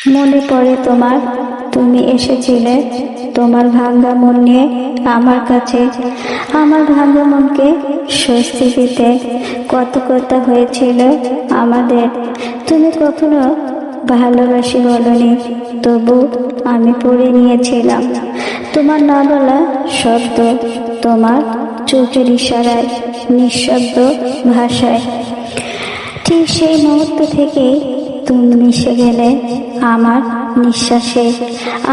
মনে পড়ে তোমার, তুমি এসেছিলে তোমার ভাঙ্গা মন নিয়ে আমার কাছে। আমার ভাঙ্গা মনকে স্বস্তি দিতে কত কথা হয়েছিল আমাদের। তুমি কখনো ভালোবাসি বলনি, তবু আমি পড়ে নিয়েছিলাম তোমার না বলা শব্দ, তোমার চোখের ইশারায়, নিঃশব্দ ভাষায়। ঠিক সেই মুহূর্ত থেকেই তুমি মিশে গেলে আমার নিঃশ্বাসে।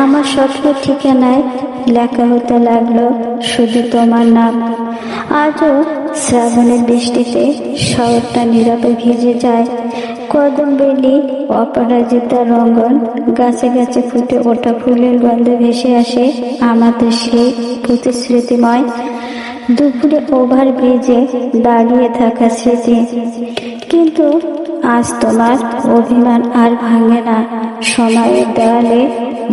আমার স্বপ্ন ঠিকানায় লেখা হতে লাগলো শুধু তোমার নাম। আজও শ্রাবণের বৃষ্টিতে শহরটা নীরবে ভিজে যায়। কদম বেলি, অপরাজিতা রঙ্গন, গাছে গাছে ফুটে ওঠা ফুলের গন্ধে ভেসে আসে আমাদের সেই প্রতিশ্রুতিময় দুপুরে ওভার ব্রিজে দাঁড়িয়ে থাকা স্মৃতি। কিন্তু আজ তোমার অভিমান আর ভাঙে না। সময়ের দেওয়ালে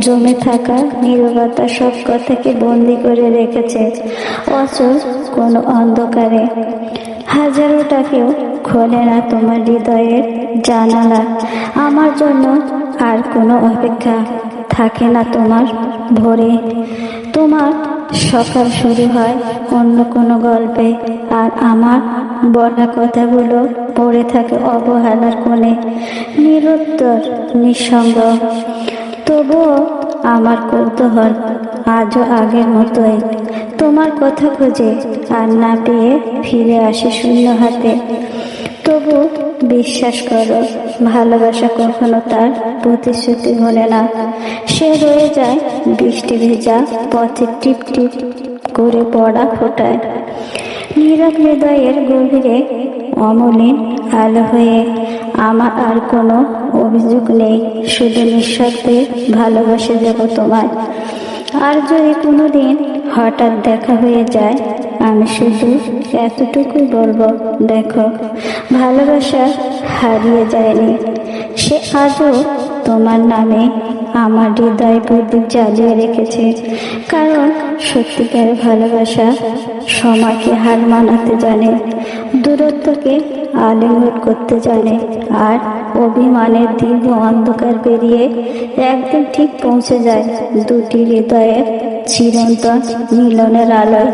জমে থাকা নীরবতা সব কথাকে বন্দি করে রেখেছে অচল কোনো অন্ধকারে। হাজারোটাকেও খোলে না তোমার হৃদয়ের জানালা। আমার জন্য আর কোনো অপেক্ষা থাকে না তোমার ভোরে। তোমার সকাল শুরু হয় অন্য কোনো গল্পে, আর আমার বলা কথাগুলো পড়ে থাকে অবহেলার কোণে, নিরুত্তর, নিঃসঙ্গ। তবুও আমার কৌতূহল আজও আগের মতোই, তোমার কথা খুঁজে আর না পেয়ে ফিরে আসে শূন্য হাতে। তবু বিশ্বাস করো, ভালোবাসা কখনো তার প্রতিশ্রুতি ভোলে না। সে রয়ে যায় বৃষ্টি ভেজা পথে টিপ টিপ করে পড়া ফোটায়, নীরব হৃদয়ের গভীরে অমলিন আলো হয়ে। আমার আর কোনো অভিযোগ নেই, শুধু নিঃশব্দে ভালোবাসে দেব তোমায়। আর যদি কোনোদিন হঠাৎ দেখা হয়ে যায়, আমি শুধু এতটুকুই বলবো, দেখো, ভালোবাসা হারিয়ে যায়নি, সে আজও তোমার নামে আমার হৃদয় প্রদীপ জ্বালিয়ে রেখেছে। কারণ সত্যিকার ভালোবাসা সময়কে হার মানাতে জানে, দূরত্বকে আলিঙ্গন করতে জানে, আর অভিমানের দীর্ঘ অন্ধকার পেরিয়ে একদিন ঠিক পৌঁছে যায় দুটি হৃদয়ের চিরন্তন মিলনের আলোয়।